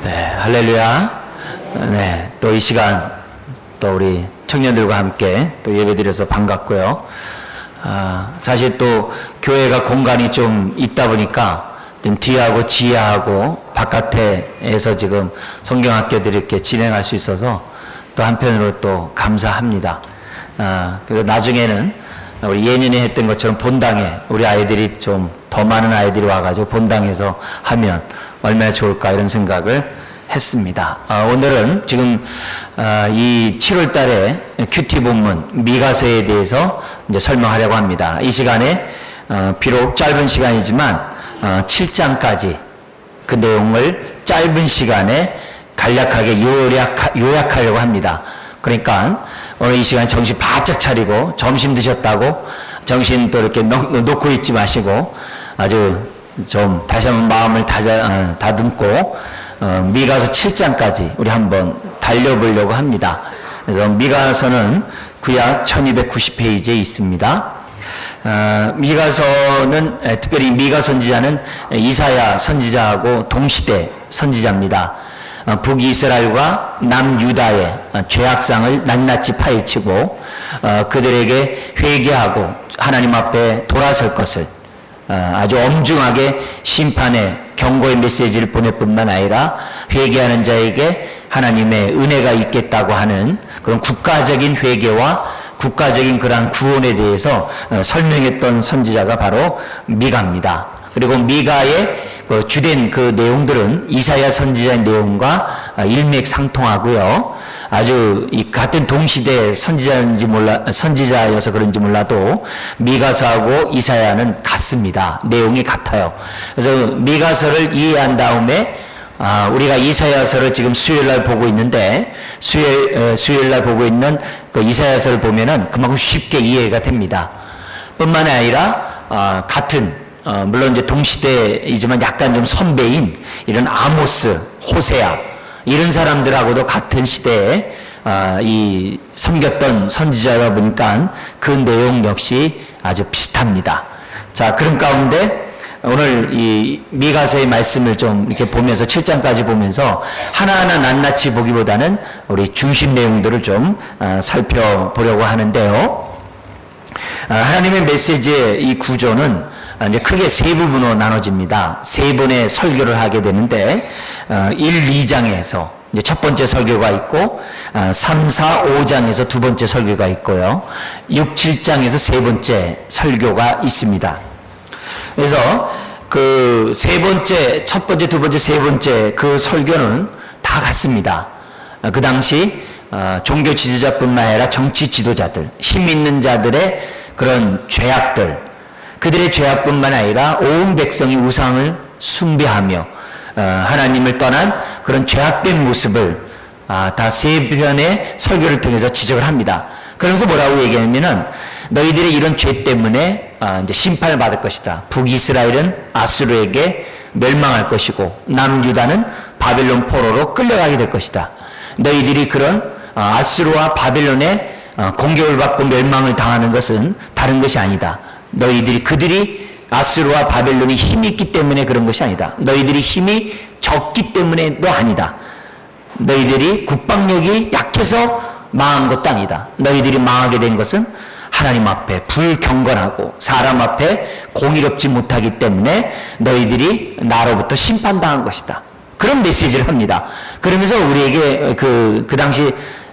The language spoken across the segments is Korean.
네, 할렐루야. 네, 또 이 시간 또 우리 청년들과 함께 또 예배드려서 반갑고요. 사실 또 교회가 공간이 좀 있다 보니까 좀 뒤하고 지하하고 바깥에서 지금 성경학교들이 이렇게 진행할 수 있어서 또 한편으로 또 감사합니다. 그리고 나중에는 우리 예년에 했던 것처럼 본당에 우리 아이들이 좀 더 많은 아이들이 와가지고 본당에서 하면 얼마나 좋을까 이런 생각을 했습니다. 오늘은 지금 이 7월 달에 큐티 본문 미가서에 대해서 이제 설명하려고 합니다. 이 시간에 비록 짧은 시간이지만 7장까지 그 내용을 짧은 시간에 간략하게 요약하려고 합니다. 그러니까 오늘 이 시간 정신 바짝 차리고 점심 드셨다고 정신 또 이렇게 놓고 있지 마시고 아주 좀 다시 한번 마음을 다듬고 미가서 7장까지 우리 한번 달려보려고 합니다. 그래서 미가서는 구약 1290페이지에 있습니다. 미가서는 특별히 미가 선지자는 이사야 선지자하고 동시대 선지자입니다. 북이스라엘과 남유다의 죄악상을 낱낱이 파헤치고 그들에게 회개하고 하나님 앞에 돌아설 것을 아주 엄중하게 심판의 경고의 메시지를 보낼 뿐만 아니라 회개하는 자에게 하나님의 은혜가 있겠다고 하는 그런 국가적인 회개와 국가적인 그러한 구원에 대해서 설명했던 선지자가 바로 미가입니다. 그리고 미가의 그 주된 그 내용들은 이사야 선지자의 내용과 일맥상통하고요. 아주 이 같은 동시대 선지자여서 그런지 몰라도 미가서하고 이사야는 같습니다. 내용이 같아요. 그래서 미가서를 이해한 다음에 우리가 이사야서를 지금 수요일날 보고 있는데 수요일날 보고 있는 그 이사야서를 보면은 그만큼 쉽게 이해가 됩니다. 뿐만 아니라 같은 물론 이제 동시대이지만 약간 좀 선배인 이런 아모스, 호세아 이런 사람들하고도 같은 시대에 이 섬겼던 선지자다 보니까 그 내용 역시 아주 비슷합니다. 자, 그런 가운데 오늘 이 미가서의 말씀을 좀 이렇게 보면서 7장까지 보면서 하나하나 낱낱이 보기보다는 우리 중심 내용들을 좀 살펴보려고 하는데요. 하나님의 메시지의 이 구조는 이제 크게 세 부분으로 나눠집니다. 세 번의 설교를 하게 되는데 1, 2장에서 이제 첫 번째 설교가 있고 3, 4, 5장에서 두 번째 설교가 있고요. 6, 7장에서 세 번째 설교가 있습니다. 그래서 그 세 번째, 첫 번째, 두 번째, 세 번째 그 설교는 다 같습니다. 그 당시 종교 지도자뿐만 아니라 정치 지도자들, 힘 있는 자들의 그런 죄악들, 그들의 죄악뿐만 아니라 온 백성이 우상을 숭배하며 하나님을 떠난 그런 죄악된 모습을 다 세 편의 설교를 통해서 지적을 합니다. 그러면서 뭐라고 얘기하냐면은 너희들의 이런 죄 때문에 이제 심판을 받을 것이다. 북이스라엘은 아수르에게 멸망할 것이고 남유다는 바벨론 포로로 끌려가게 될 것이다. 너희들이 그런 아수르와 바벨론의 공격을 받고 멸망을 당하는 것은 다른 것이 아니다. 그들이 아수르와 바벨론이 힘이 있기 때문에 그런 것이 아니다. 너희들이 힘이 적기 때문에도 아니다. 너희들이 국방력이 약해서 망한 것도 아니다. 너희들이 망하게 된 것은 하나님 앞에 불경건하고 사람 앞에 공의롭지 못하기 때문에 너희들이 나로부터 심판당한 것이다. 그런 메시지를 합니다. 그러면서 우리에게 그 당시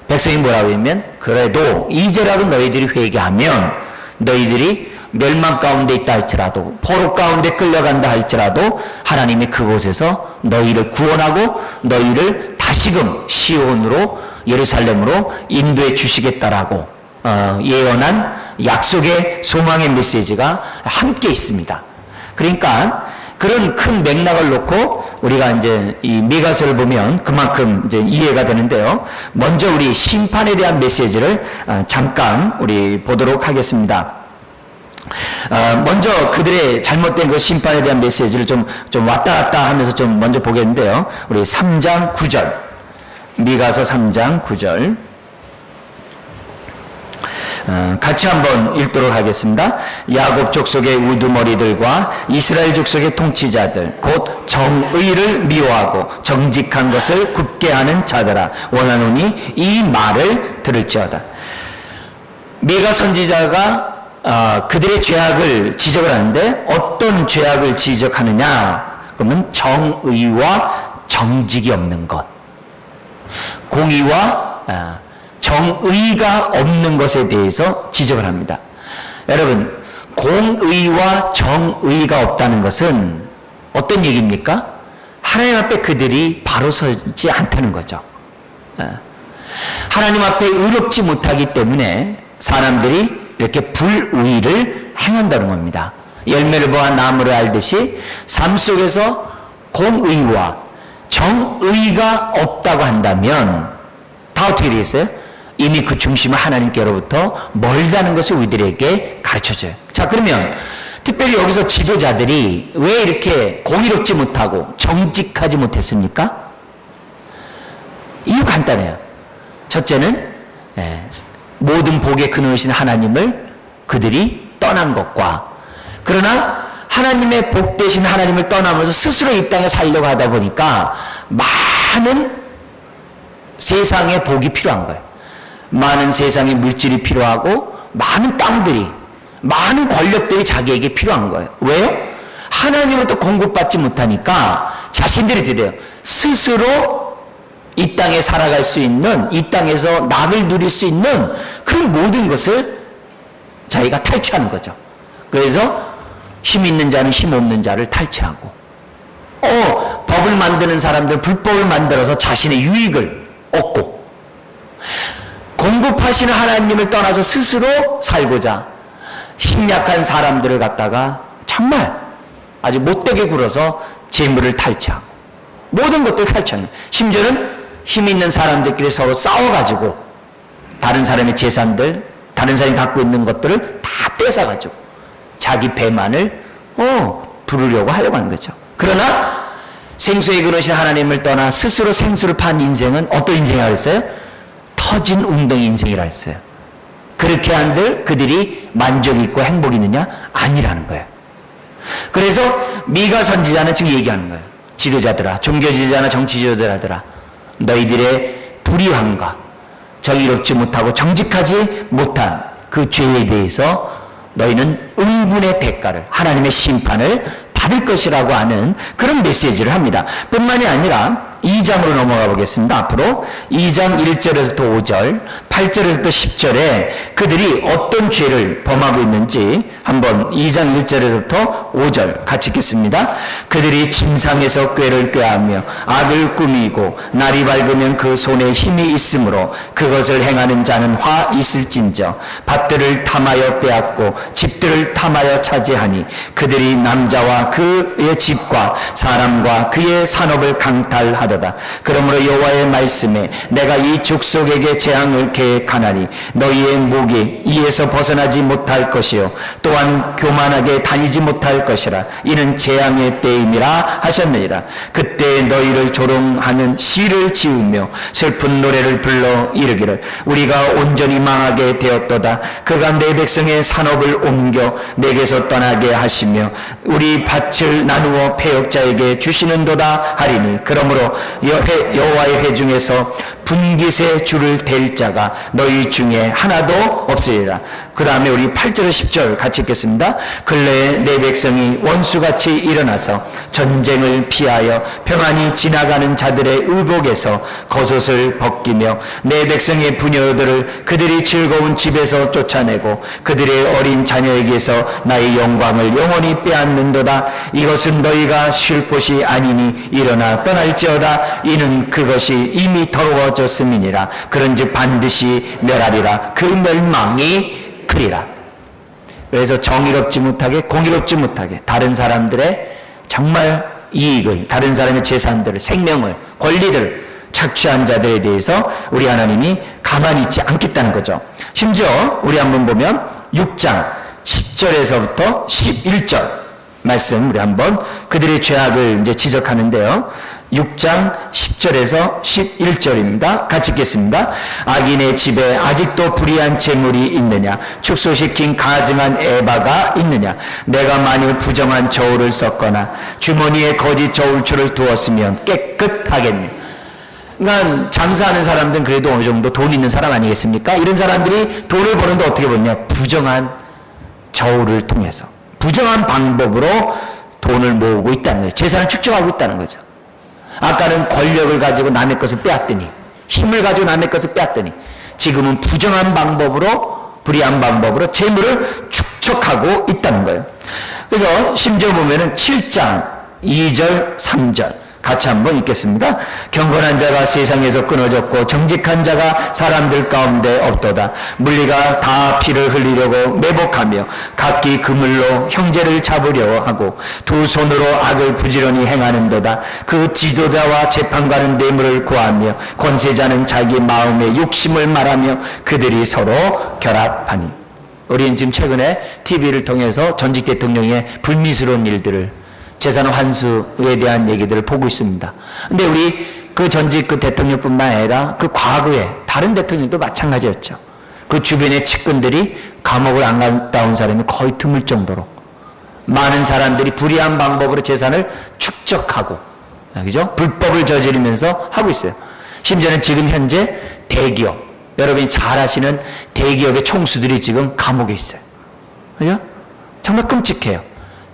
백성이 뭐라고 하면 그래도 이제라도 너희들이 회개하면 너희들이 멸망 가운데 있다 할지라도 포로 가운데 끌려간다 할지라도 하나님이 그곳에서 너희를 구원하고 너희를 다시금 시온으로 예루살렘으로 인도해 주시겠다라고 예언한 약속의 소망의 메시지가 함께 있습니다. 그러니까 그런 큰 맥락을 놓고 우리가 이제 이 미가서를 보면 그만큼 이제 이해가 되는데요. 먼저 우리 심판에 대한 메시지를 잠깐 우리 보도록 하겠습니다. 먼저 그들의 잘못된 그 심판에 대한 메시지를 좀 왔다 갔다 하면서 좀 먼저 보겠는데요. 우리 3장 9절. 미가서 3장 9절. 같이 한번 읽도록 하겠습니다. 야곱 족속의 우두머리들과 이스라엘 족속의 통치자들 곧 정의를 미워하고 정직한 것을 굽게 하는 자들아 원하노니 이 말을 들을지어다. 미가 선지자가 그들의 죄악을 지적을 하는데 어떤 죄악을 지적하느냐? 그러면 정의와 정직이 없는 것, 공의와 정의가 없는 것에 대해서 지적을 합니다. 여러분, 공의와 정의가 없다는 것은 어떤 얘기입니까? 하나님 앞에 그들이 바로 서지 않다는 거죠. 하나님 앞에 의롭지 못하기 때문에 사람들이 이렇게 불의를 행한다는 겁니다. 열매를 보아 나무를 알듯이 삶 속에서 공의와 정의가 없다고 한다면 다 어떻게 되겠어요? 이미 그 중심은 하나님께로부터 멀다는 것을 우리들에게 가르쳐줘요. 자, 그러면 특별히 여기서 지도자들이 왜 이렇게 공의롭지 못하고 정직하지 못했습니까? 이유 간단해요. 첫째는 모든 복의 근원이신 하나님을 그들이 떠난 것과, 그러나 하나님의 복 되신 하나님을 떠나면서 스스로 이 땅에 살려고 하다 보니까 많은 세상의 복이 필요한 거예요. 많은 세상의 물질이 필요하고 많은 땅들이, 많은 권력들이 자기에게 필요한 거예요. 왜요? 하나님으로부터 공급받지 못하니까 자신들이 드려요. 스스로 이 땅에 살아갈 수 있는, 이 땅에서 낙을 누릴 수 있는 그 모든 것을 자기가 탈취하는 거죠. 그래서 힘 있는 자는 힘 없는 자를 탈취하고, 법을 만드는 사람들은 불법을 만들어서 자신의 유익을 얻고, 공급하시는 하나님을 떠나서 스스로 살고자 힘약한 사람들을 갖다가 정말 아주 못되게 굴어서 재물을 탈취하고 모든 것들을 탈취하는, 심지어는 힘 있는 사람들끼리 서로 싸워가지고 다른 사람의 재산들, 다른 사람이 갖고 있는 것들을 다 뺏어가지고 자기 배만을 부르려고 하려고 하는 거죠. 그러나 생수의 근원이신 하나님을 떠나 스스로 생수를 판 인생은 어떤 인생이라고 했어요? 터진 웅덩이 인생이라 했어요. 그렇게 한들 그들이 만족이 있고 행복이 있느냐? 아니라는 거예요. 그래서 미가 선지자는 지금 얘기하는 거예요. 지도자들아, 종교 지도자나 정치 지도자들아, 너희들의 불의함과 정의롭지 못하고 정직하지 못한 그 죄에 대해서 너희는 응분의 대가를, 하나님의 심판을 받을 것이라고 하는 그런 메시지를 합니다. 뿐만이 아니라 2장으로 넘어가 보겠습니다. 앞으로 2장 1절에서부터 5절, 8절에서부터 10절에 그들이 어떤 죄를 범하고 있는지 한번 2장 1절에서부터 5절 같이 읽겠습니다. 그들이 침상에서 꾀를 꾀하며 악을 꾸미고 날이 밝으면 그 손에 힘이 있으므로 그것을 행하는 자는 화 있을진저 밭들을 탐하여 빼앗고 집들을 탐하여 차지하니 그들이 남자와 그의 집과 사람과 그의 산업을 강탈하도다. 그러므로 여호와의 말씀에 내가 이 족속에게 재앙을 계획하나니 너희의 목이 이에서 벗어나지 못할 것이요 또한 교만하게 다니지 못할 것이라. 이는 재앙의 때임이라 하셨느니라. 그때 너희를 조롱하는 시를 지으며 슬픈 노래를 불러 이르기를 우리가 온전히 망하게 되었도다. 그가 내 백성의 산업을 옮겨 내게서 떠나게 하시며 우리 밭을 나누어 패역자에게 주시는도다 하리니 그러므로 여호와의 회중에서 분깃의 줄을 댈 자가 너희 중에 하나도 없으리라. 그 다음에 우리 8절 10절 같이 읽겠습니다. 근래에 내 백성이 원수같이 일어나서 전쟁을 피하여 평안히 지나가는 자들의 의복에서 겉옷을 벗기며 내 백성의 부녀들을 그들이 즐거운 집에서 쫓아내고 그들의 어린 자녀에게서 나의 영광을 영원히 빼앗는도다. 이것은 너희가 쉴 곳이 아니니 일어나 떠날지어다. 이는 그것이 이미 더러워졌음이니라. 그런즉 반드시 멸하리라. 그 멸망이 크리라. 그래서 정의롭지 못하게 공의롭지 못하게 다른 사람들의 정말 이익을, 다른 사람의 재산들을, 생명을, 권리들을 착취한 자들에 대해서 우리 하나님이 가만히 있지 않겠다는 거죠. 심지어 우리 한번 보면 6장 10절에서부터 11절 말씀 우리 한번 그들의 죄악을 이제 지적하는데요. 6장 10절에서 11절입니다. 같이 읽겠습니다. 악인의 집에 아직도 불의한 재물이 있느냐? 축소시킨 가증한 에바가 있느냐? 내가 만일 부정한 저울을 썼거나 주머니에 거짓 저울추를 두었으면 깨끗하겠느냐? 그러니까 장사하는 사람들은 그래도 어느 정도 돈 있는 사람 아니겠습니까? 이런 사람들이 돈을 버는데 어떻게 버냐? 부정한 저울을 통해서, 부정한 방법으로 돈을 모으고 있다는 거예요. 재산을 축적하고 있다는 거죠. 아까는 권력을 가지고 남의 것을 빼앗더니, 힘을 가지고 남의 것을 빼앗더니, 지금은 부정한 방법으로, 불의한 방법으로 재물을 축적하고 있다는 거예요. 그래서 심지어 보면은 7장 2절 3절 같이 한번 읽겠습니다. 경건한 자가 세상에서 끊어졌고 정직한 자가 사람들 가운데 없도다. 물리가 다 피를 흘리려고 매복하며 각기 그물로 형제를 잡으려 하고 두 손으로 악을 부지런히 행하는도다. 그 지도자와 재판관은 뇌물을 구하며 권세자는 자기 마음의 욕심을 말하며 그들이 서로 결합하니. 우리는 지금 최근에 TV를 통해서 전직 대통령의 불미스러운 일들을, 재산 환수에 대한 얘기들을 보고 있습니다. 근데 우리 그 전직 그 대통령뿐만 아니라 그 과거에 다른 대통령도 마찬가지였죠. 그 주변의 측근들이 감옥을 안 갔다 온 사람이 거의 드물 정도로 많은 사람들이 불의한 방법으로 재산을 축적하고, 그죠? 불법을 저지르면서 하고 있어요. 심지어는 지금 현재 대기업, 여러분이 잘 아시는 대기업의 총수들이 지금 감옥에 있어요. 그죠? 정말 끔찍해요.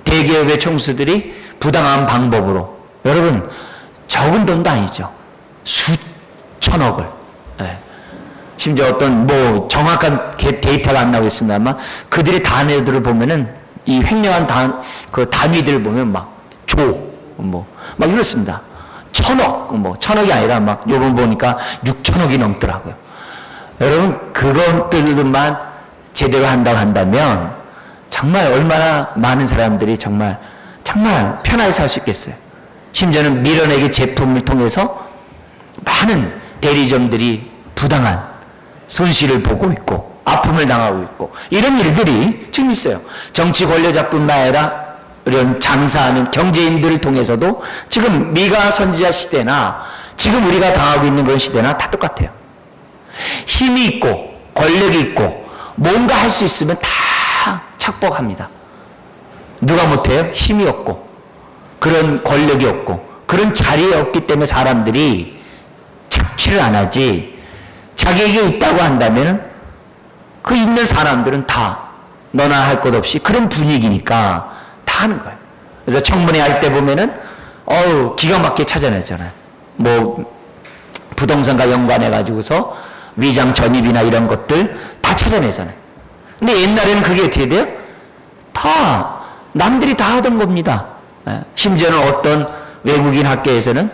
대기업의 총수들이 부당한 방법으로, 여러분 적은 돈도 아니죠. 수천억을, 심지어 어떤 뭐 정확한 데이터가 안 나오겠습니다만 그들의 단위들을 보면은, 이 횡령한 그 단위들을 보면 막 막 이렇습니다. 천억이 아니라 막 요번 보니까 6천억이 넘더라고요. 여러분 그것들만 제대로 한다고 한다면 정말 얼마나 많은 사람들이 정말 편하게 살 수 있겠어요. 심지어는 밀어내기 제품을 통해서 많은 대리점들이 부당한 손실을 보고 있고 아픔을 당하고 있고, 이런 일들이 지금 있어요. 정치 권력자뿐만 아니라 이런 장사하는 경제인들을 통해서도 지금 미가 선지자 시대나 지금 우리가 당하고 있는 그런 시대나 다 똑같아요. 힘이 있고 권력이 있고 뭔가 할 수 있으면 다 착복합니다. 누가 못해요? 힘이 없고 그런 권력이 없고 그런 자리에 없기 때문에 사람들이 착취를 안 하지, 자기에게 있다고 한다면 그 있는 사람들은 다 너나 할 것 없이 그런 분위기니까 다 하는 거예요. 그래서 청문회 할 때 보면은 기가 막히게 찾아내잖아요. 뭐 부동산과 연관해 가지고서 위장 전입이나 이런 것들 다 찾아내잖아요. 근데 옛날에는 그게 어떻게 돼요? 다 남들이 다 하던 겁니다. 심지어는 어떤 외국인 학교에서는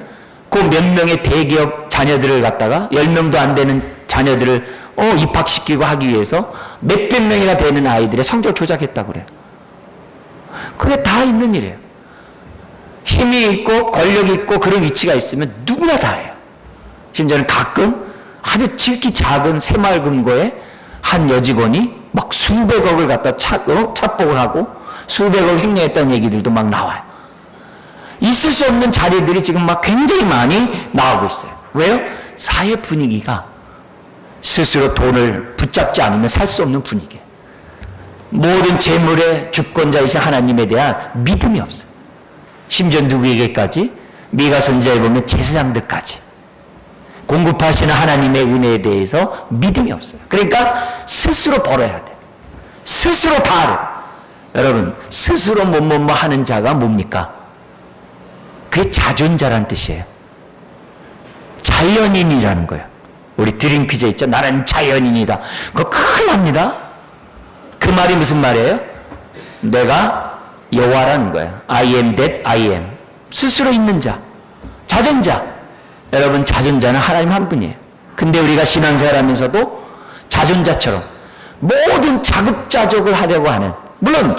그 몇 명의 대기업 자녀들을 갖다가 10명도 안 되는 자녀들을 입학시키고 하기 위해서 몇백 명이나 되는 아이들의 성적을 조작했다고 그래요. 그게 다 있는 일이에요. 힘이 있고 권력이 있고 그런 위치가 있으면 누구나 다 해요. 심지어는 가끔 아주 지극히 작은 새마을금고에 한 여직원이 막 수백억을 갖다 착복을 하고 수백억을 횡령했다는 얘기들도 막 나와요. 있을 수 없는 자리들이 지금 막 굉장히 많이 나오고 있어요. 왜요? 사회 분위기가 스스로 돈을 붙잡지 않으면 살 수 없는 분위기예요. 모든 재물의 주권자이신 하나님에 대한 믿음이 없어요. 심지어 누구에게까지? 미가 선지자에 보면 제사장들까지 공급하시는 하나님의 은혜에 대해서 믿음이 없어요. 그러니까 스스로 벌어야 돼. 스스로 다 하래. 여러분, 스스로 뭐 하는 자가 뭡니까? 그게 자존자란 뜻이에요. 자연인이라는 거예요. 우리 드림 퀴즈 있죠? 나는 자연인이다. 그거 큰일 납니다. 그 말이 무슨 말이에요? 내가 여호와라는 거예요. I am that I am. 스스로 있는 자, 자존자. 여러분, 자존자는 하나님 한 분이에요. 근데 우리가 신앙생활 하면서도 자존자처럼 모든 자급자족을 하려고 하는, 물론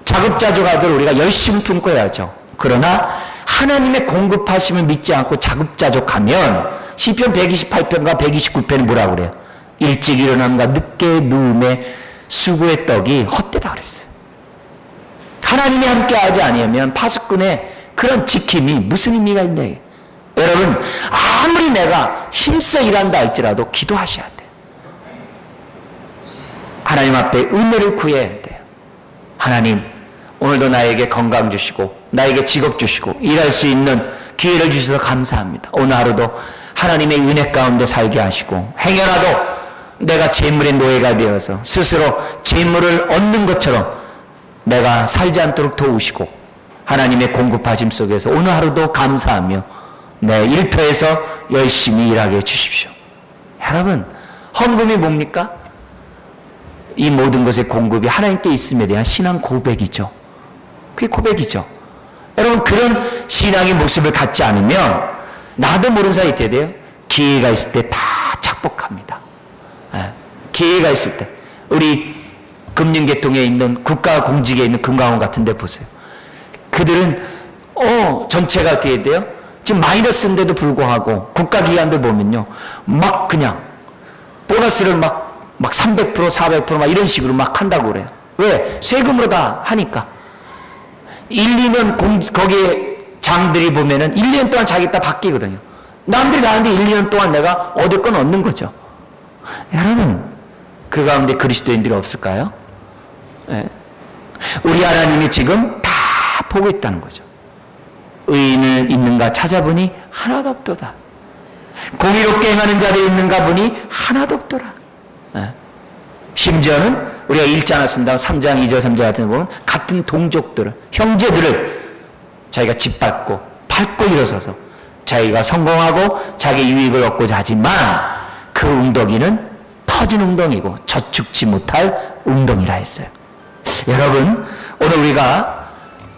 자급자족하도록 우리가 열심히 품고야죠. 그러나 하나님의 공급하심을 믿지 않고 자급자족하면 시편 128편과 129편은 뭐라고 그래요? 일찍 일어남과 늦게 누움에 수고의 떡이 헛되다 그랬어요. 하나님이 함께 하지 아니하면 파수꾼의 그런 지킴이 무슨 의미가 있냐. 여러분, 아무리 내가 힘써 일한다 할지라도 기도하셔야 돼요. 하나님 앞에 은혜를 구해야 돼요. 하나님, 오늘도 나에게 건강 주시고 나에게 직업 주시고 일할 수 있는 기회를 주셔서 감사합니다. 오늘 하루도 하나님의 은혜 가운데 살게 하시고 행여라도 내가 재물의 노예가 되어서 스스로 재물을 얻는 것처럼 내가 살지 않도록 도우시고 하나님의 공급하심 속에서 오늘 하루도 감사하며 내 일터에서 열심히 일하게 해주십시오. 여러분, 헌금이 뭡니까? 이 모든 것의 공급이 하나님께 있음에 대한 신앙 고백이죠. 그게 고백이죠. 여러분, 그런 신앙의 모습을 갖지 않으면 나도 모르는 사이에 어떻게 돼요? 기회가 있을 때 다 착복합니다. 기회가 있을 때 우리 금융계통에 있는 국가 공직에 있는 금강원 같은 데 보세요. 그들은 전체가 어떻게 돼요? 지금 마이너스인데도 불구하고 국가기관들 보면요, 막 그냥 보너스를 막 300%, 400% 막 이런 식으로 막 한다고 그래요. 왜? 세금으로 다 하니까. 1, 2년 거기에 장들이 보면은 1, 2년 동안 자기 다 바뀌거든요. 남들이 나한테 1, 2년 동안 내가 얻을 건 얻는 거죠. 여러분, 그 가운데 그리스도인들이 없을까요? 네. 우리 하나님이 지금 다 보고 있다는 거죠. 의인은 있는가 찾아보니 하나도 없도다. 공의롭게 행하는 자들이 있는가 보니 하나도 없더라. 네. 심지어는 우리가 읽지 않았습니다. 3장 2절 3절 같은 거 보면 같은 동족들을, 형제들을 자기가 짓밟고 밟고 일어서서 자기가 성공하고 자기 유익을 얻고자 하지만 그 웅덩이는 터진 웅덩이고 저축지 못할 웅덩이라 했어요. 여러분, 오늘 우리가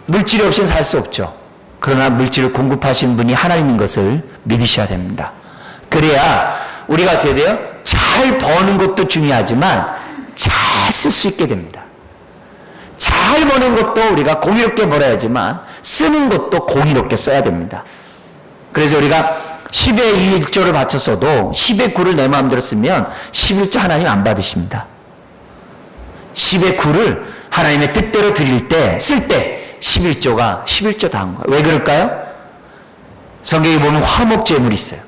물질이 없이는 살 수 없죠. 그러나 물질을 공급하신 분이 하나님인 것을 믿으셔야 됩니다. 그래야 우리가 어떻게 돼요? 잘 버는 것도 중요하지만 잘 쓸 수 있게 됩니다. 잘 버는 것도 우리가 공의롭게 벌어야지만 쓰는 것도 공의롭게 써야 됩니다. 그래서 우리가 10의 1조를 바쳤어도 10의 9를 내 마음대로 쓰면 11조 하나님 안 받으십니다. 10의 9를 하나님의 뜻대로 드릴 때, 쓸 때 11조가 11조 다 한 거예요. 왜 그럴까요? 성경에 보면 화목제물이 있어요.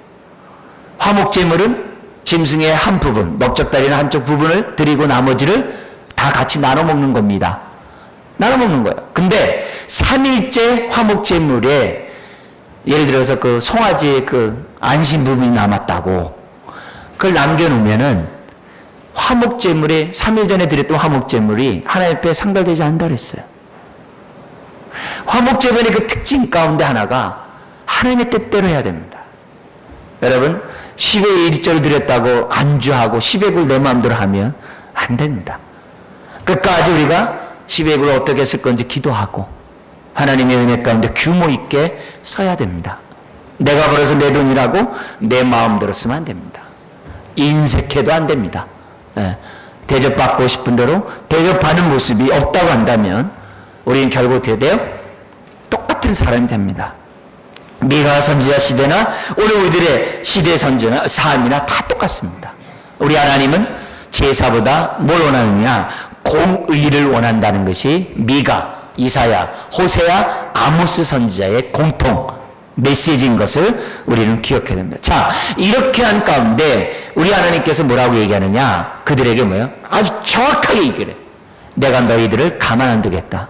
화목제물은 짐승의 한 부분, 넓적다리는 한쪽 부분을 드리고 나머지를 다 같이 나눠 먹는 겁니다. 나눠 먹는 거예요. 근데 3일째 화목제물에 예를 들어서 그 송아지의 그 안심 부분이 남았다고 그걸 남겨놓으면은 화목제물에 3일 전에 드렸던 화목제물이 하나님 앞에 상달되지 않는다 그랬어요. 화목제물의 그 특징 가운데 하나가 하나님의 뜻대로 해야 됩니다. 여러분, 10의 1조를 드렸다고 안주하고 10의 9를 내 마음대로 하면 안 됩니다. 끝까지 우리가 10의 9를 어떻게 쓸 건지 기도하고 하나님의 은혜 가운데 규모 있게 써야 됩니다. 내가 벌어서 내 돈이라고 내 마음대로 쓰면 안 됩니다. 인색해도 안 됩니다. 대접받고 싶은 대로 대접받는 모습이 없다고 한다면 우리는 결국 어떻게 돼요? 똑같은 사람이 됩니다. 미가 선지자 시대나 오늘 우리들의 시대 선지나 삶이나 다 똑같습니다. 우리 하나님은 제사보다 뭘 원하느냐? 공의를 원한다는 것이 미가, 이사야, 호세야, 아모스 선지자의 공통 메시지인 것을 우리는 기억해야 됩니다. 자, 이렇게 한 가운데 우리 하나님께서 뭐라고 얘기하느냐? 그들에게 뭐예요? 아주 정확하게 얘기를 해. 내가 너희들을 가만 안 두겠다.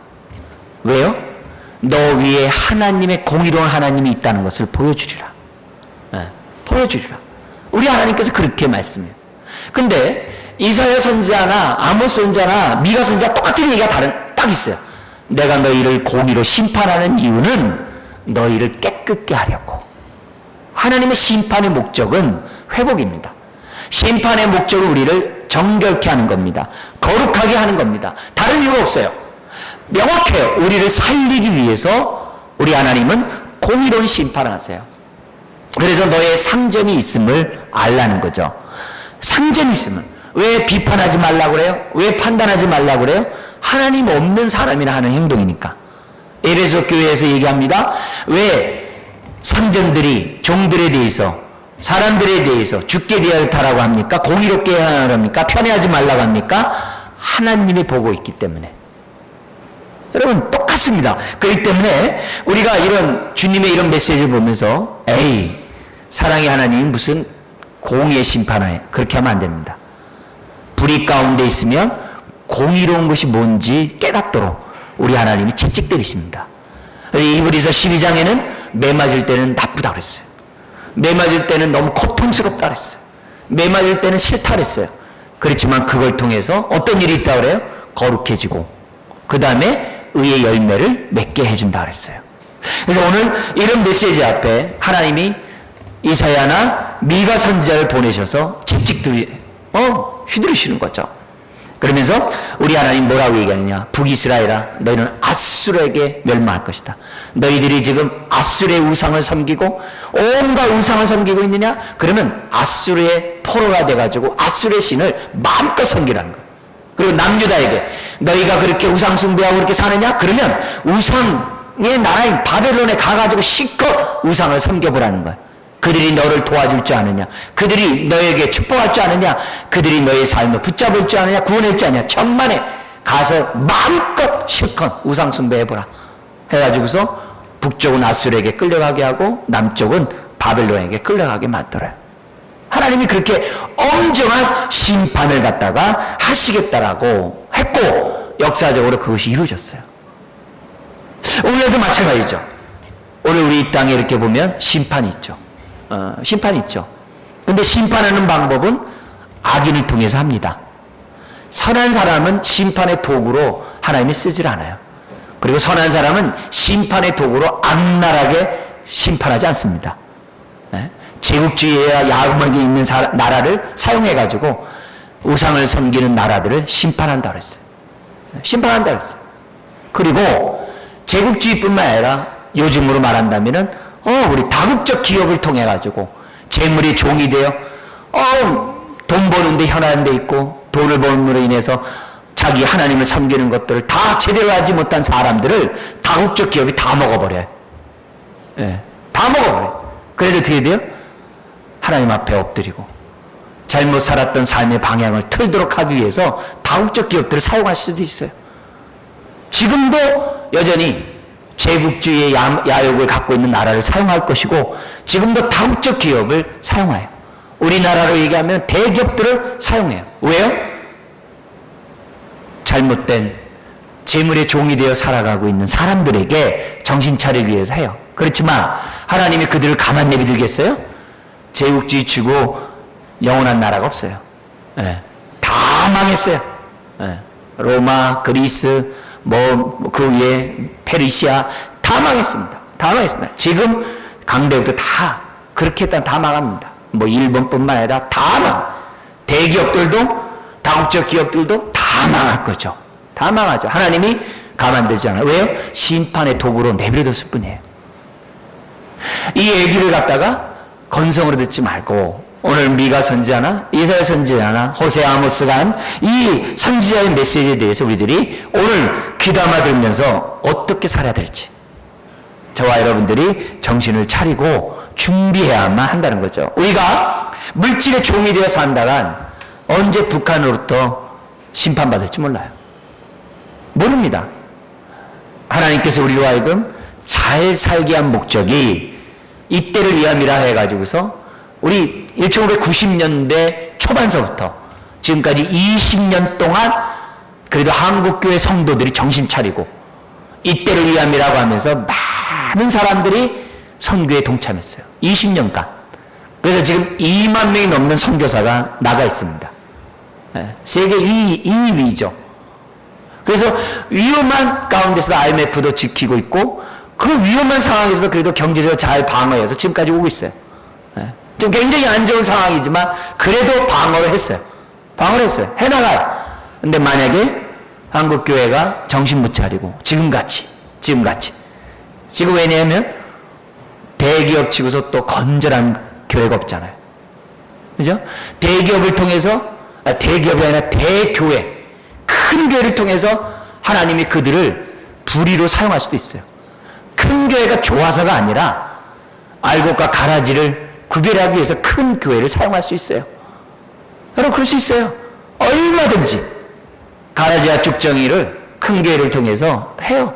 왜요? 너 위에 하나님의 공의로운 하나님이 있다는 것을 보여주리라. 보여주리라. 우리 하나님께서 그렇게 말씀해요. 근데 이사야 선지자나 아모스 선지자나 미가 선지자 똑같은 얘기가 딱 있어요. 내가 너희를 공의로 심판하는 이유는 너희를 깨끗게 하려고. 하나님의 심판의 목적은 회복입니다. 심판의 목적은 우리를 정결케 하는 겁니다. 거룩하게 하는 겁니다. 다른 이유가 없어요. 명확해요. 우리를 살리기 위해서 우리 하나님은 공의로운 심판을 하세요. 그래서 너의 상전이 있음을 알라는 거죠. 상전이 있음을. 왜 비판하지 말라고 그래요? 왜 판단하지 말라고 그래요? 하나님 없는 사람이나 하는 행동이니까. 에베소 교회에서 얘기합니다. 왜 상전들이 종들에 대해서 사람들에 대해서 죽게 되었다라고 합니까? 공의롭게 해야 합니까? 편애하지 말라고 합니까? 하나님이 보고 있기 때문에. 여러분 똑같습니다. 그렇기 때문에 우리가 이런 주님의 이런 메시지를 보면서 에이 사랑의 하나님 무슨 공의의 심판하에 그렇게 하면 안 됩니다. 불의 가운데 있으면 공의로운 것이 뭔지 깨닫도록 우리 하나님이 채찍 때리십니다. 이브리서 12장에는 매 맞을 때는 나쁘다 그랬어요. 매 맞을 때는 너무 고통스럽다 그랬어요. 매 맞을 때는 싫다 그랬어요. 그렇지만 그걸 통해서 어떤 일이 있다 그래요? 거룩해지고 그 다음에 의의 열매를 맺게 해준다 그랬어요. 그래서 오늘 이런 메시지 앞에 하나님이 이사야나 미가 선지자를 보내셔서 채찍 휘두르시는 거죠. 그러면서 우리 하나님 뭐라고 얘기하느냐? 북이스라엘아 너희는 아수르에게 멸망할 것이다. 너희들이 지금 아수르의 우상을 섬기고 온갖 우상을 섬기고 있느냐? 그러면 아수르의 포로가 돼가지고 아수르의 신을 마음껏 섬기라는 거예요. 그리고 남유다에게 너희가 그렇게 우상 숭배하고 그렇게 사느냐? 그러면 우상의 나라인 바벨론에 가가지고 실컷 우상을 섬겨보라는 거예요. 그들이 너를 도와줄 줄 아느냐? 그들이 너에게 축복할 줄 아느냐? 그들이 너의 삶을 붙잡을 줄 아느냐? 구원할 줄 아느냐? 천만에 가서 마음껏 실컷 우상 숭배해보라 해가지고서 북쪽은 아수르에게 끌려가게 하고 남쪽은 바벨론에게 끌려가게 만들어요. 하나님이 그렇게 엄정한 심판을 갖다가 하시겠다라고 했고 역사적으로 그것이 이루어졌어요. 오늘도 마찬가지죠. 오늘 우리 이 땅에 이렇게 보면 심판이 있죠. 심판이 있죠. 근데 심판하는 방법은 악인을 통해서 합니다. 선한 사람은 심판의 도구로 하나님이 쓰질 않아요. 그리고 선한 사람은 심판의 도구로 악랄하게 심판하지 않습니다. 제국주의와 야곱에게 있는 나라를 사용해가지고 우상을 섬기는 나라들을 심판한다 그랬어요. 심판한다 그랬어요. 그리고 제국주의뿐만 아니라 요즘으로 말한다면은 우리 다국적 기업을 통해 가지고 재물의 종이 되어 돈 버는데 현안한 데 있고 돈을 버는으로 인해서 자기 하나님을 섬기는 것들을 다 제대로 하지 못한 사람들을 다국적 기업이 다 먹어버려요. 예, 다 먹어버려요. 그래서 어떻게 돼요? 하나님 앞에 엎드리고 잘못 살았던 삶의 방향을 틀도록 하기 위해서 다국적 기업들을 사용할 수도 있어요. 지금도 여전히 제국주의의 야욕을 갖고 있는 나라를 사용할 것이고 지금도 다국적 기업을 사용해요. 우리나라로 얘기하면 대기업들을 사용해요. 왜요? 잘못된 재물의 종이 되어 살아가고 있는 사람들에게 정신 차리기 위해서 해요. 그렇지만 하나님이 그들을 가만 내비두겠어요? 제국주의 치고 영원한 나라가 없어요. 예, 다 망했어요. 예, 로마, 그리스, 그 위에 페르시아 다 망했습니다. 다 망했습니다. 지금 강대국도 다 그렇게 했다 다 망합니다. 일본뿐만 아니라 다 망. 대기업들도 다국적 기업들도 다 망할 거죠. 다 망하죠. 하나님이 가만두지 않아요. 왜요? 심판의 도구로 내버려뒀을 뿐이에요. 이 얘기를 갖다가 건성으로 듣지 말고 오늘 미가 선지자나 이사야 선지자나 호세 아모스가 한 이 선지자의 메시지에 대해서 우리들이 오늘 귀담아 들으면서 어떻게 살아야 될지 저와 여러분들이 정신을 차리고 준비해야만 한다는 거죠. 우리가 물질의 종이 되어 산다간 언제 북한으로부터 심판받을지 몰라요. 모릅니다. 하나님께서 우리로 하여금 잘 살게 한 목적이 이때를 위함이라 해가지고서 우리 1990년대 초반서부터 지금까지 20년 동안 그래도 한국교회 성도들이 정신 차리고 이때를 위함이라고 하면서 많은 사람들이 선교에 동참했어요. 20년간. 그래서 지금 2만 명이 넘는 선교사가 나가 있습니다. 세계 2위죠. 그래서 위험한 가운데서 IMF도 지키고 있고 그 위험한 상황에서도 그래도 경제적으로 잘 방어해서 지금까지 오고 있어요. 좀 굉장히 안 좋은 상황이지만 그래도 방어를 했어요. 방어를 했어요. 해나가요. 근데 만약에 한국교회가 정신 못 차리고 지금같이 지금 왜냐하면 대기업 치고서 또 건전한 교회가 없잖아요. 그죠? 대기업을 통해서 대기업이 아니라 대교회 큰 교회를 통해서 하나님이 그들을 불의로 사용할 수도 있어요. 큰 교회가 좋아서가 아니라 알곡과 가라지를 구별하기 위해서 큰 교회를 사용할 수 있어요. 여러분 그럴 수 있어요. 얼마든지 가라지와 쭉정이를 큰 교회를 통해서 해요.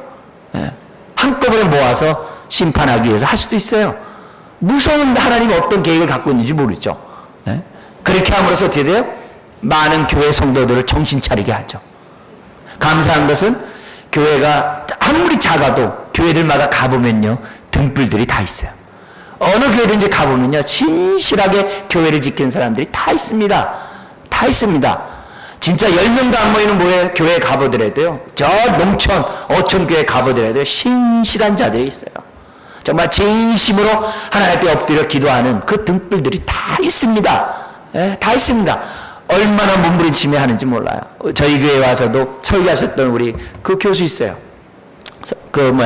예. 한꺼번에 모아서 심판하기 위해서 할 수도 있어요. 무서운 하나님이 어떤 계획을 갖고 있는지 모르죠. 예. 그렇게 함으로써 어떻게 돼요? 많은 교회 성도들을 정신 차리게 하죠. 감사한 것은 교회가 아무리 작아도 교회들마다 가보면요, 등불들이 다 있어요. 어느 교회든지 가보면요, 진실하게 교회를 지키는 사람들이 다 있습니다. 다 있습니다. 진짜 10명도 안 모이는 교회에 가보더라도요, 저 농촌, 어촌 교회에 가보더라도요, 신실한 자들이 있어요. 정말 진심으로 하나님 앞에 엎드려 기도하는 그 등불들이 다 있습니다. 예, 다 있습니다. 얼마나 몸부림치며 하는지 몰라요. 저희 교회에 와서도 설교하셨던 우리 그 교수 있어요. 그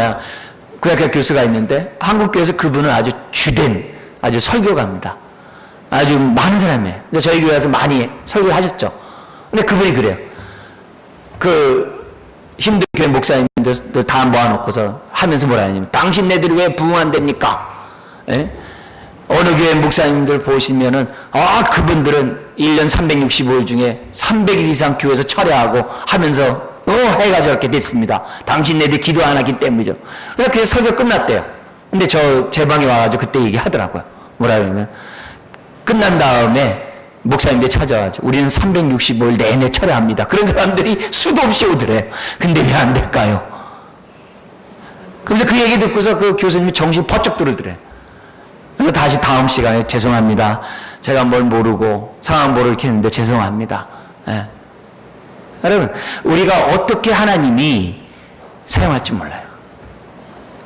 학교 교수가 있는데 한국 교회에서 그분은 아주 주된 아주 설교가입니다. 아주 많은 사람이에요. 저희 교회 와서 많이 설교하셨죠. 근데 그분이 그래요. 그 힘든 교회 목사님들 다 모아놓고서 하면서 뭐라 하냐면, 당신네들이 왜 부흥 안 됩니까? 예? 어느 교회 목사님들 보시면은, 그분들은 1년 365일 중에 300일 이상 교회에서 철야하고 하면서 해가 저렇게 됐습니다. 당신네들이 기도 안 하기 때문이죠. 그래서 설교 끝났대요. 근데 제 방에 와가지고 그때 얘기하더라고요. 뭐라 그러면, 끝난 다음에 목사님들 찾아와가지고 우리는 365일 내내 철야합니다. 그런 사람들이 수도 없이 오더래요. 근데 왜 안 될까요? 그래서 그 얘기 듣고서 그 교수님이 정신 번쩍 들더래요. 그래서 다시 다음 시간에 죄송합니다. 제가 뭘 모르고 상황 모르고 이렇게 했는데 죄송합니다. 예. 여러분, 우리가 어떻게 하나님이 사용할지 몰라요.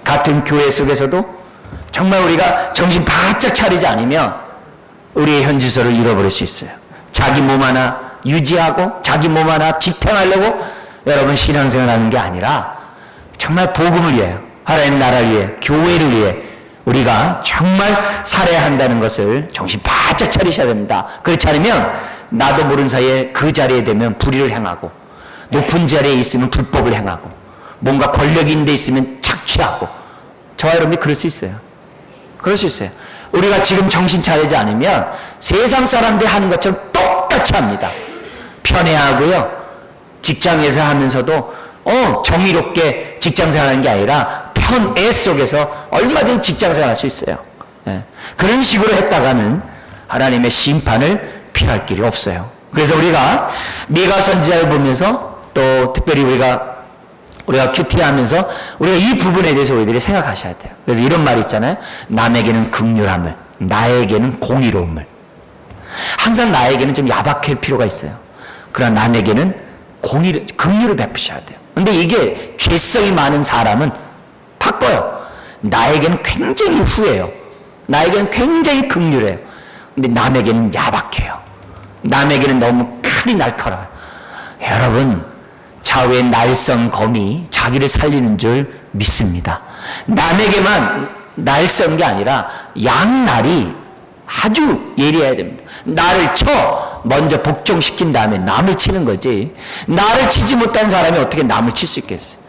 같은 교회 속에서도 정말 우리가 정신 바짝 차리지 않으면 우리의 현 질서를 잃어버릴 수 있어요. 자기 몸 하나 유지하고 자기 몸 하나 지탱하려고 여러분 신앙생활 하는 게 아니라 정말 복음을 위하여, 하나님 나라를 위해, 교회를 위해 우리가 정말 살아야 한다는 것을 정신 바짝 차리셔야 됩니다. 그렇지 않으면 나도 모르는 사이에 그 자리에 되면 불의를 행하고, 높은 자리에 있으면 불법을 행하고, 뭔가 권력이 있는 데 있으면 착취하고, 저와 여러분이 그럴 수 있어요. 그럴 수 있어요. 우리가 지금 정신 차리지 않으면 세상 사람들이 하는 것처럼 똑같이 합니다. 편애하고요, 직장에서 하면서도 정의롭게 직장생활하는 게 아니라 편애 속에서 얼마든지 직장생활 할 수 있어요. 예. 그런 식으로 했다가는 하나님의 심판을 피할 길이 없어요. 그래서 우리가 미가 선지자를 보면서 또 특별히 우리가 큐티하면서 우리가 이 부분에 대해서 우리들이 생각하셔야 돼요. 그래서 이런 말이 있잖아요. 남에게는 긍휼함을, 나에게는 공의로움을. 항상 나에게는 좀 야박할 필요가 있어요. 그러나 남에게는 긍휼을 베푸셔야 돼요. 근데 이게 죄성이 많은 사람은 바꿔요. 나에게는 굉장히 후해요. 나에게는 굉장히 긍휼해요. 근데 남에게는 야박해요. 남에게는 너무 칼이 날카로워요. 여러분, 좌우의 날선 검이 자기를 살리는 줄 믿습니다. 남에게만 날선 게 아니라 양날이 아주 예리해야 됩니다. 나를 먼저 복종시킨 다음에 남을 치는 거지, 나를 치지 못한 사람이 어떻게 남을 칠 수 있겠어요?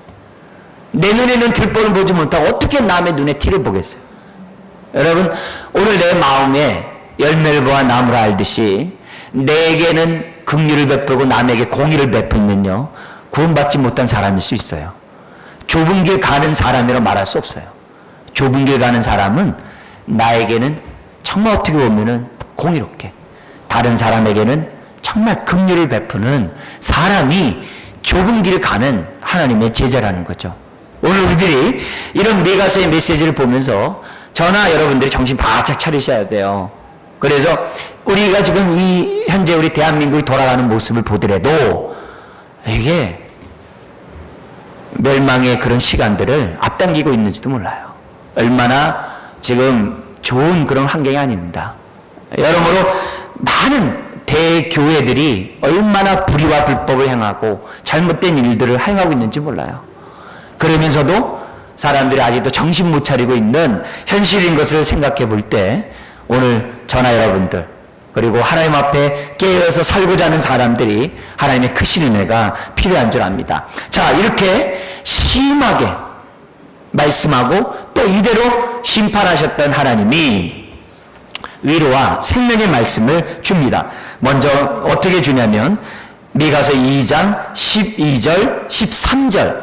내 눈에는 들보를 보지 못하고 어떻게 남의 눈에 티를 보겠어요? 여러분, 오늘 내 마음에 열매를 보아 나무를 알듯이 내게는 긍휼을 베풀고 남에게 공의를 베풀면요, 구원받지 못한 사람일 수 있어요. 좁은 길 가는 사람이라고 말할 수 없어요. 좁은 길 가는 사람은 나에게는 정말 어떻게 보면은 공의롭게, 다른 사람에게는 정말 긍휼을 베푸는 사람이 좁은 길을 가는 하나님의 제자라는 거죠. 오늘 우리들이 이런 미가서의 메시지를 보면서 저나 여러분들이 정신 바짝 차리셔야 돼요. 그래서 우리가 지금 이 현재 우리 대한민국이 돌아가는 모습을 보더라도 이게 멸망의 그런 시간들을 앞당기고 있는지도 몰라요. 얼마나 지금 좋은 그런 환경이 아닙니다. 여러모로 많은 대교회들이 얼마나 불의와 불법을 행하고 잘못된 일들을 행하고 있는지 몰라요. 그러면서도 사람들이 아직도 정신 못 차리고 있는 현실인 것을 생각해 볼 때 오늘 저나 여러분들, 그리고 하나님 앞에 깨어서 살고자 하는 사람들이 하나님의 크신 은혜가 필요한 줄 압니다. 자, 이렇게 심하게 말씀하고 또 이대로 심판하셨던 하나님이 위로와 생명의 말씀을 줍니다. 먼저 어떻게 주냐면 미가서 2장 12절 13절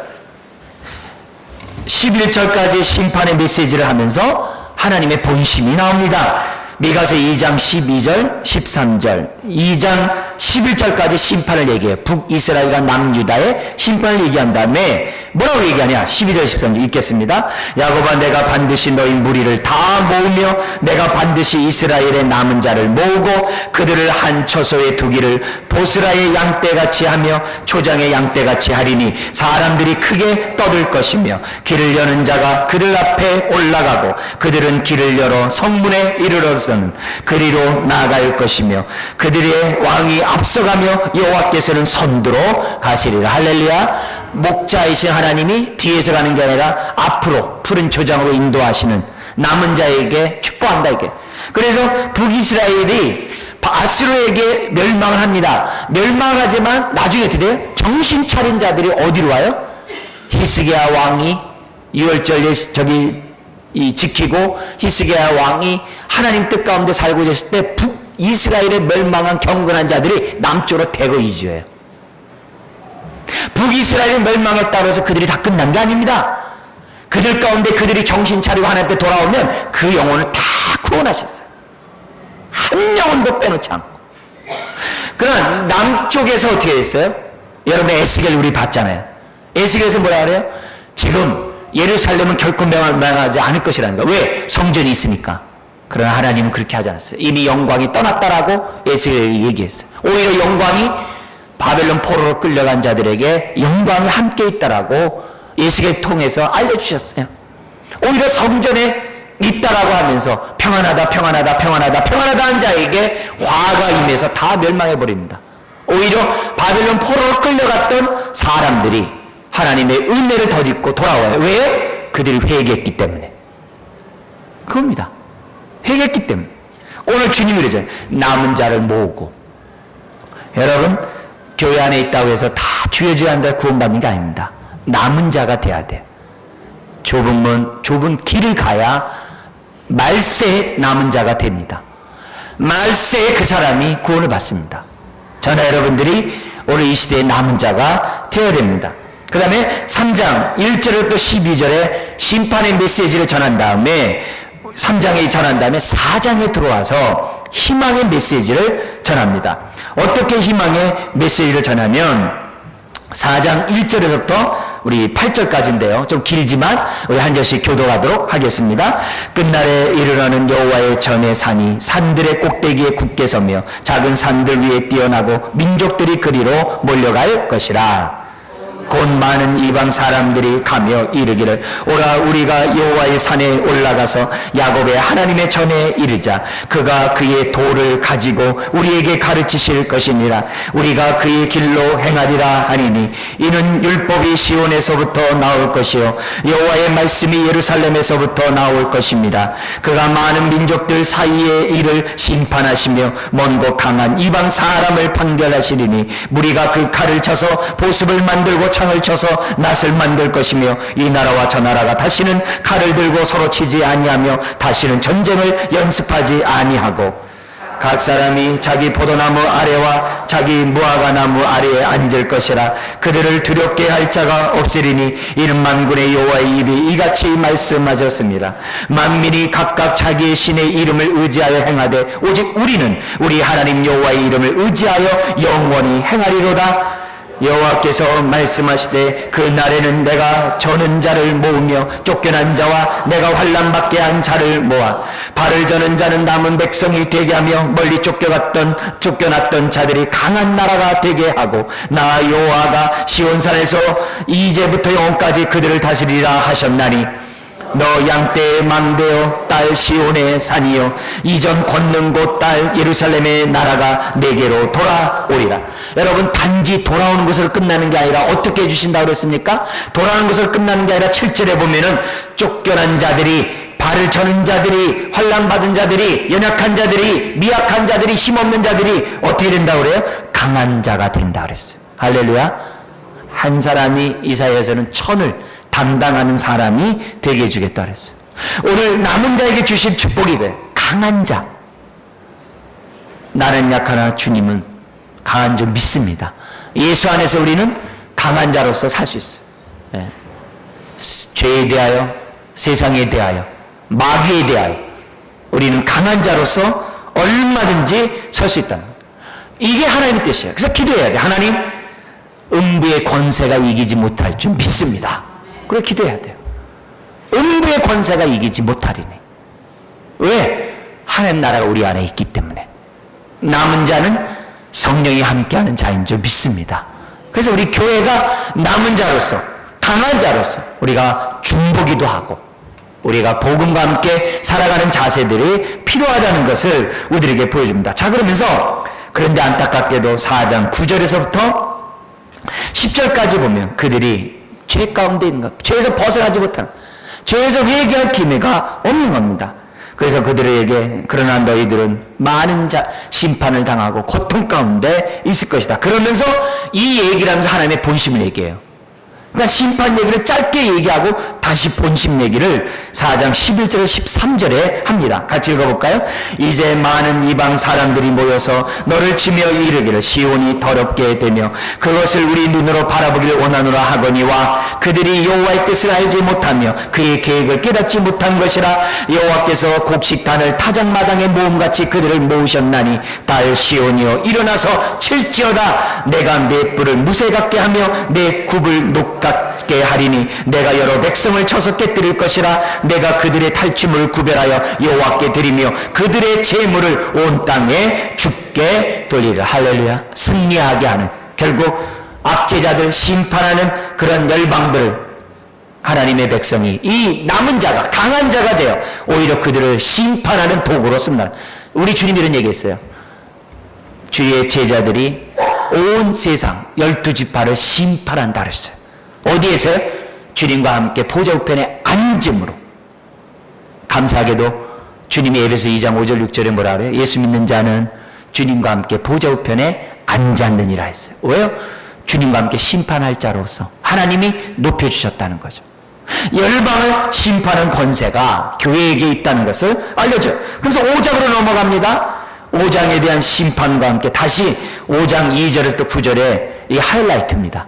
11절까지 심판의 메시지를 하면서 하나님의 본심이 나옵니다. 미가서 2장 12절 13절 2장 11절까지 심판을 얘기해요. 북이스라엘과 남유다의 심판을 얘기한 다음에 뭐라고 얘기하냐. 12절 13절 읽겠습니다. 야곱아, 내가 반드시 너희 무리를 다 모으며 내가 반드시 이스라엘의 남은 자를 모으고 그들을 한 처소에 두기를 보스라의 양떼같이 하며 초장의 양떼같이 하리니 사람들이 크게 떠들 것이며 길을 여는 자가 그들 앞에 올라가고 그들은 길을 열어 성문에 이르러서는 그리로 나아갈 것이며 그들의 왕이 앞서가며 여호와께서는 선두로 가시리라. 할렐루야. 목자이신 하나님이 뒤에서 가는 게 아니라 앞으로 푸른 초장으로 인도하시는 남은 자에게 축복한다 이게. 그래서 북이스라엘이 아수르에게 멸망을 합니다. 멸망을 하지만 나중에 어떻게 돼요? 정신 차린 자들이 어디로 와요? 히스기야 왕이 유월절 지키고 히스기야 왕이 하나님 뜻 가운데 살고 있을 때 북이스라엘에 멸망한 경건한 자들이 남쪽으로 대거 이주해요. 북이스라엘이 멸망했다고 해서 그들이 다 끝난 게 아닙니다. 그들 가운데 그들이 정신 차리고 하나님 앞에 돌아오면 그 영혼을 다 구원하셨어요. 한 영혼도 빼놓지 않고. 그러나 남쪽에서 어떻게 했어요? 여러분 에스겔 우리 봤잖아요. 에스겔에서 뭐라 그래요? 지금 예루살렘은 결코 멸망하지 않을 것이라는 거예요. 왜? 성전이 있으니까. 그러나 하나님은 그렇게 하지 않았어요. 이미 영광이 떠났다라고 에스겔이 얘기했어요. 오히려 영광이 바벨론 포로로 끌려간 자들에게 영광이 함께 있다라고 에스겔 통해서 알려주셨어요. 오히려 성전에 있다라고 하면서 평안하다 평안하다 평안하다 평안하다 한 자에게 화가 임해서 다 멸망해버립니다. 오히려 바벨론 포로로 끌려갔던 사람들이 하나님의 은혜를 덧입고 돌아와요. 왜? 그들이 회개했기 때문에. 그겁니다. 회개했기 때문에. 오늘 주님이 그러잖아요. 남은 자를 모으고. 여러분 교회 안에 있다고 해서 다 주여 한다 구원받는 게 아닙니다. 남은 자가 돼야 돼요. 좁은 길을 가야 말세에 남은 자가 됩니다. 말세에 그 사람이 구원을 받습니다. 저는 여러분들이 오늘 이 시대에 남은 자가 되어야 됩니다. 그 다음에 3장 1절부터 12절에 심판의 메시지를 전한 다음에 3장에 전한 다음에 4장에 들어와서 희망의 메시지를 전합니다. 어떻게 희망의 메시지를 전하면 4장 1절에서부터 우리 8절까지인데요. 좀 길지만 우리 한 절씩 교도하도록 하겠습니다. 끝날에 이르러는 여호와의 전의 산이 산들의 꼭대기에 굳게 서며 작은 산들 위에 뛰어나고 민족들이 그리로 몰려갈 것이라. 곧 많은 이방 사람들이 가며 이르기를 오라 우리가 여호와의 산에 올라가서 야곱의 하나님의 전에 이르자. 그가 그의 도를 가지고 우리에게 가르치실 것이니라. 우리가 그의 길로 행하리라 하니니 이는 율법이 시온에서부터 나올 것이요 여호와의 말씀이 예루살렘에서부터 나올 것입니다. 그가 많은 민족들 사이의 일을 심판하시며 먼 곳 강한 이방 사람을 판결하시리니 무리가 그 칼을 쳐서 보습을 만들고 창을 쳐서 낫을 만들 것이며 이 나라와 저 나라가 다시는 칼을 들고 서로 치지 아니하며 다시는 전쟁을 연습하지 아니하고 각 사람이 자기 포도나무 아래와 자기 무화과 나무 아래에 앉을 것이라. 그들을 두렵게 할 자가 없으리니 이는 만군의 여호와의 입이 이같이 말씀하셨습니다. 만민이 각각 자기의 신의 이름을 의지하여 행하되 오직 우리는 우리 하나님 여호와의 이름을 의지하여 영원히 행하리로다. 여호와께서 말씀하시되 그 날에는 내가 저는 자를 모으며 쫓겨난 자와 내가 환난받게 한 자를 모아 발을 저는 자는 남은 백성이 되게 하며 멀리 쫓겨났던 자들이 강한 나라가 되게 하고 나 여호와가 시온산에서 이제부터 영원까지 그들을 다스리라 하셨나니 너 양떼의 망대여 딸 시온의 산이여 이전 걷는 곳 딸 예루살렘의 나라가 내게로 돌아오리라. 여러분 단지 돌아오는 것으로 끝나는 게 아니라 어떻게 해주신다고 그랬습니까? 돌아오는 것으로 끝나는 게 아니라 7절에 보면은 쫓겨난 자들이 발을 저는 자들이 환난받은 자들이 연약한 자들이 미약한 자들이 힘없는 자들이 어떻게 된다고 그래요? 강한 자가 된다고 그랬어요. 할렐루야. 한 사람이 이사야에서는 천을 담당하는 사람이 되게 해주겠다 그랬어요. 오늘 남은 자에게 주신 축복이 돼. 강한 자. 나는 약하나 주님은 강한 줄 믿습니다. 예수 안에서 우리는 강한 자로서 살 수 있어요. 예. 죄에 대하여, 세상에 대하여, 마귀에 대하여 우리는 강한 자로서 얼마든지 설 수 있다. 이게 하나님의 뜻이에요. 그래서 기도해야 돼. 하나님, 음부의 권세가 이기지 못할 줄 믿습니다. 그래 기도해야 돼요. 음부의 권세가 이기지 못하리니. 왜? 하나님 나라가 우리 안에 있기 때문에. 남은 자는 성령이 함께하는 자인 줄 믿습니다. 그래서 우리 교회가 남은 자로서, 강한 자로서 우리가 중보기도 하고 우리가 복음과 함께 살아가는 자세들이 필요하다는 것을 우리에게 보여줍니다. 자, 그러면서 그런데 안타깝게도 4장 9절에서부터 10절까지 보면 그들이 죄 가운데 있는 것, 죄에서 벗어나지 못하는, 죄에서 회개할 기회가 없는 겁니다. 그래서 그들에게 그러나 너희들은 많은 심판을 당하고 고통 가운데 있을 것이다. 그러면서 이 얘기를 하면서 하나님의 본심을 얘기해요. 그러니까 심판 얘기를 짧게 얘기하고 다시 본심 얘기를 4장 11절 13절에 합니다. 같이 읽어볼까요? 이제 많은 이방 사람들이 모여서 너를 치며 이르기를 시온이 더럽게 되며 그것을 우리 눈으로 바라보기를 원하노라 하거니와 그들이 여호와의 뜻을 알지 못하며 그의 계획을 깨닫지 못한 것이라. 여호와께서 곡식단을 타작마당에 모음같이 그들을 모으셨나니 딸 시온이여 일어나서 칠지어다. 내가 내 뿔을 무쇠 같게 하며 내 굽을 녹 같게 하리니 내가 여러 백성을 쳐서 깨뜨릴 것이라. 내가 그들의 탈취물을 구별하여 여호와께 드리며 그들의 재물을 온 땅에 주께 돌리리라. 할렐루야. 승리하게 하는, 결국 압제자들 심판하는 그런 열방들을 하나님의 백성이, 이 남은 자가, 강한 자가 되어 오히려 그들을 심판하는 도구로 쓴다. 우리 주님이 이런 얘기했어요. 주의 제자들이 온 세상 12지파를 심판한다 그랬어요. 어디에서요? 주님과 함께 보좌 우편에 앉음으로. 감사하게도 주님이 에베소 2장 5절 6절에 뭐라 그래요? 예수 믿는 자는 주님과 함께 보좌 우편에 앉았느니라 했어요. 왜요? 주님과 함께 심판할 자로서 하나님이 높여주셨다는 거죠. 열방을 심판하는 권세가 교회에게 있다는 것을 알려줘요. 그래서 5장으로 넘어갑니다. 5장에 대한 심판과 함께 다시 5장 2절부터 9절에 이 하이라이트입니다.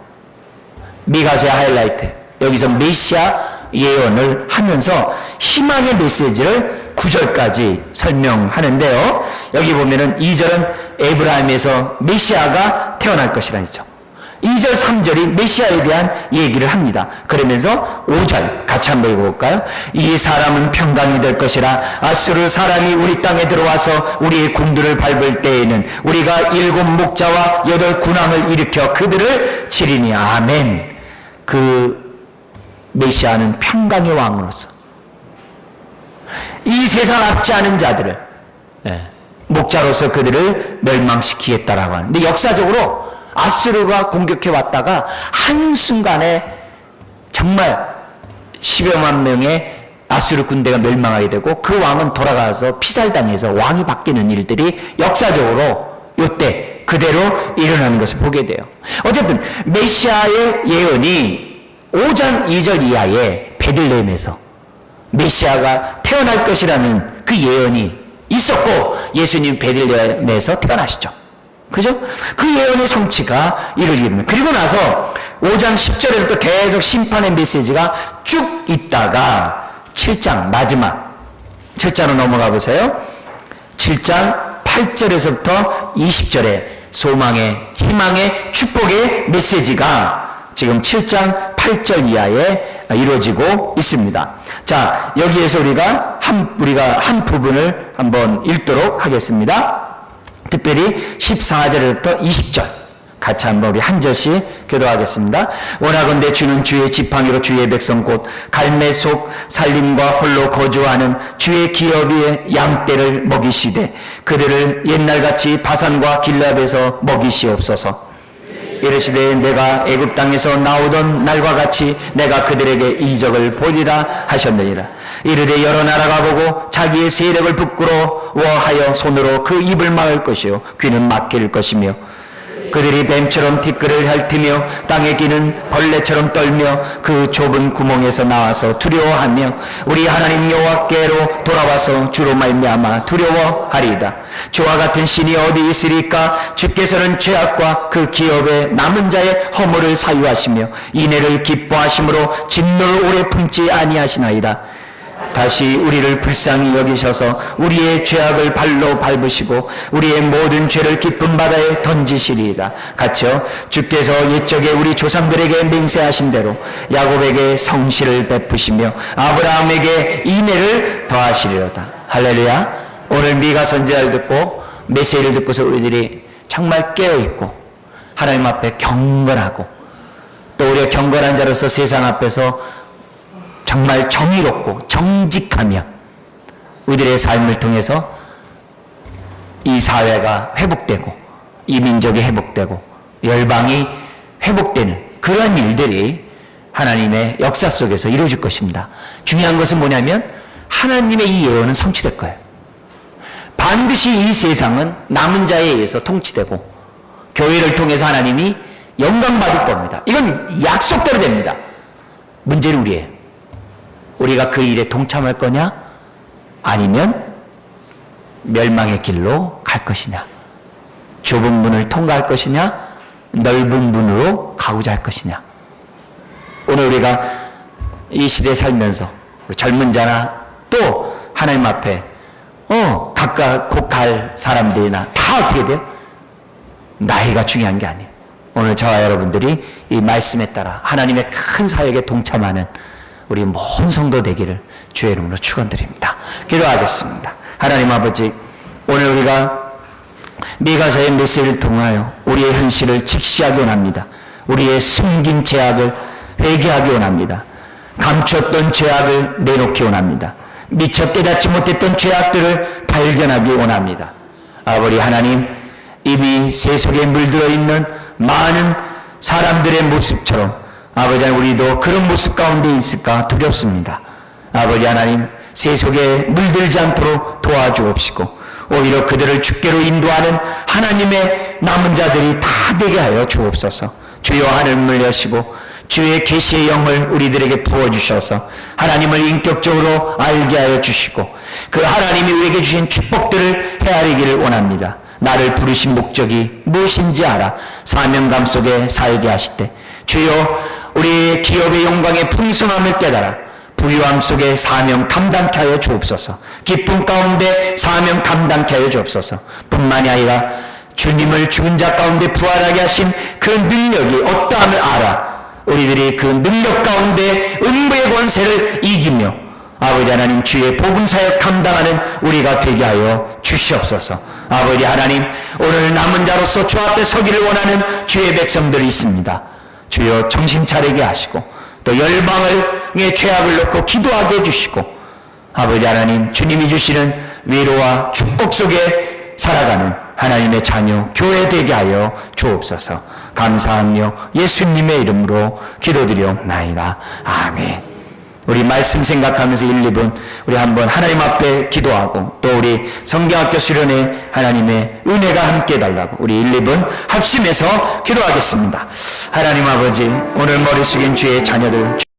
미가서의 하이라이트. 여기서 메시아 예언을 하면서 희망의 메시지를 9절까지 설명하는데요. 여기 보면은 2절은 에브라임에서 메시아가 태어날 것이라 했죠. 2절 3절이 메시아에 대한 얘기를 합니다. 그러면서 5절 같이 한번 읽어볼까요? 이 사람은 평강이 될 것이라. 아수르 사람이 우리 땅에 들어와서 우리의 궁들을 밟을 때에는 우리가 7 목자와 8 군왕을 일으켜 그들을 치리니. 아멘. 그 메시아는 평강의 왕으로서 이 세상 압제하는 자들을 목자로서 그들을 멸망시키겠다라고 하는데, 역사적으로 아수르가 공격해 왔다가 한순간에 정말 10여만 명의 아수르 군대가 멸망하게 되고 그 왕은 돌아가서 피살당해서 왕이 바뀌는 일들이 역사적으로 이때 그대로 일어나는 것을 보게 돼요. 어쨌든 메시아의 예언이 5장 2절 이하에 베들레헴에서 메시아가 태어날 것이라는 그 예언이 있었고 예수님 베들레헴에서 태어나시죠. 그죠? 그 예언의 성취가 이루어지게 됩니다. 그리고 나서 5장 10절에서부터 계속 심판의 메시지가 쭉 있다가 7장 마지막 7장으로 넘어가 보세요. 7장 8절에서부터 20절에 소망의, 희망의, 축복의 메시지가 지금 7장 8절 이하에 이루어지고 있습니다. 자, 여기에서 우리가 한 부분을 한번 읽도록 하겠습니다. 특별히 14절부터 20절 같이 한번 우리 한 절씩 교도하겠습니다. 원하건대 주는 주의 지팡이로 주의 백성 곧 갈매 속 살림과 홀로 거주하는 주의 기업의 양떼를 먹이시되 그들을 옛날같이 바산과 길랍에서 먹이시옵소서. 이르시되 내가 애굽 땅에서 나오던 날과 같이 내가 그들에게 이적을 보리라 하셨느니라. 이르되 여러 나라가 보고 자기의 세력을 부끄러워하여 손으로 그 입을 막을 것이요 귀는 막힐 것이며 그들이 뱀처럼 티끌을 핥으며 땅에 기는 벌레처럼 떨며 그 좁은 구멍에서 나와서 두려워하며 우리 하나님 여호와께로 돌아와서 주로 말미암아 두려워하리이다. 주와 같은 신이 어디 있으리까? 주께서는 죄악과 그 기업의 남은 자의 허물을 사유하시며 인애를 기뻐하심으로 진노를 오래 품지 아니하시나이다. 다시 우리를 불쌍히 여기셔서 우리의 죄악을 발로 밟으시고 우리의 모든 죄를 깊은 바다에 던지시리이다. 같이요. 주께서 옛적에 우리 조상들에게 맹세하신 대로 야곱에게 성실을 베푸시며 아브라함에게 인애를 더하시리로다. 할렐루야. 오늘 미가 선지자를 듣고 메시지를 듣고서 우리들이 정말 깨어있고 하나님 앞에 경건하고 또 우리가 경건한 자로서 세상 앞에서 정말 정의롭고 정직하며 우리들의 삶을 통해서 이 사회가 회복되고 이 민족이 회복되고 열방이 회복되는 그러한 일들이 하나님의 역사 속에서 이루어질 것입니다. 중요한 것은 뭐냐면 하나님의 이 예언은 성취될 거예요. 반드시 이 세상은 남은 자에 의해서 통치되고 교회를 통해서 하나님이 영광받을 겁니다. 이건 약속대로 됩니다. 문제는 우리예요. 우리가 그 일에 동참할 거냐? 아니면 멸망의 길로 갈 것이냐? 좁은 문을 통과할 것이냐? 넓은 문으로 가고자 할 것이냐? 오늘 우리가 이 시대에 살면서 젊은 자나 또 하나님 앞에 각각 곧 갈 사람들이나 다 어떻게 돼요? 나이가 중요한 게 아니에요. 오늘 저와 여러분들이 이 말씀에 따라 하나님의 큰 사역에 동참하는 우리 모든 성도 되기를 주의 이름으로 축원드립니다. 기도하겠습니다. 하나님 아버지, 오늘 우리가 미가서의 메시지를 통하여 우리의 현실을 직시하기 원합니다. 우리의 숨긴 죄악을 회개하기 원합니다. 감추었던 죄악을 내놓기 원합니다. 미처 깨닫지 못했던 죄악들을 발견하기 원합니다. 아버지 하나님, 이미 세속에 물들어 있는 많은 사람들의 모습처럼 아버지 하나님, 우리도 그런 모습 가운데 있을까 두렵습니다. 아버지 하나님, 세속에 물들지 않도록 도와주옵시고 오히려 그들을 주께로 인도하는 하나님의 남은 자들이 다 되게 하여 주옵소서. 주여 하늘을 여시고 주의 계시의 영을 우리들에게 부어주셔서 하나님을 인격적으로 알게 하여 주시고 그 하나님이 우리에게 주신 축복들을 헤아리기를 원합니다. 나를 부르신 목적이 무엇인지 알아 사명감 속에 살게 하시되 주여 우리의 기업의 영광의 풍성함을 깨달아 부유함 속에 사명 감당케 하여 주옵소서. 기쁨 가운데 사명 감당케 하여 주옵소서. 뿐만이 아니라 주님을 죽은 자 가운데 부활하게 하신 그 능력이 어떠함을 알아 우리들이 그 능력 가운데 음부의 권세를 이기며 아버지 하나님 주의 복음사역 감당하는 우리가 되게 하여 주시옵소서. 아버지 하나님, 오늘 남은 자로서 주 앞에 서기를 원하는 주의 백성들이 있습니다. 주여 정신 차리게 하시고 또 열방의 죄악을 놓고 기도하게 해주시고 아버지 하나님, 주님이 주시는 위로와 축복 속에 살아가는 하나님의 자녀 교회 되게 하여 주옵소서. 감사하며 예수님의 이름으로 기도드리옵나이다. 아멘. 우리 말씀 생각하면서 1, 2분 우리 한번 하나님 앞에 기도하고 또 우리 성경학교 수련회 하나님의 은혜가 함께 달라고 우리 1, 2분 합심해서 기도하겠습니다. 하나님 아버지, 오늘 머리 숙인 주의 자녀들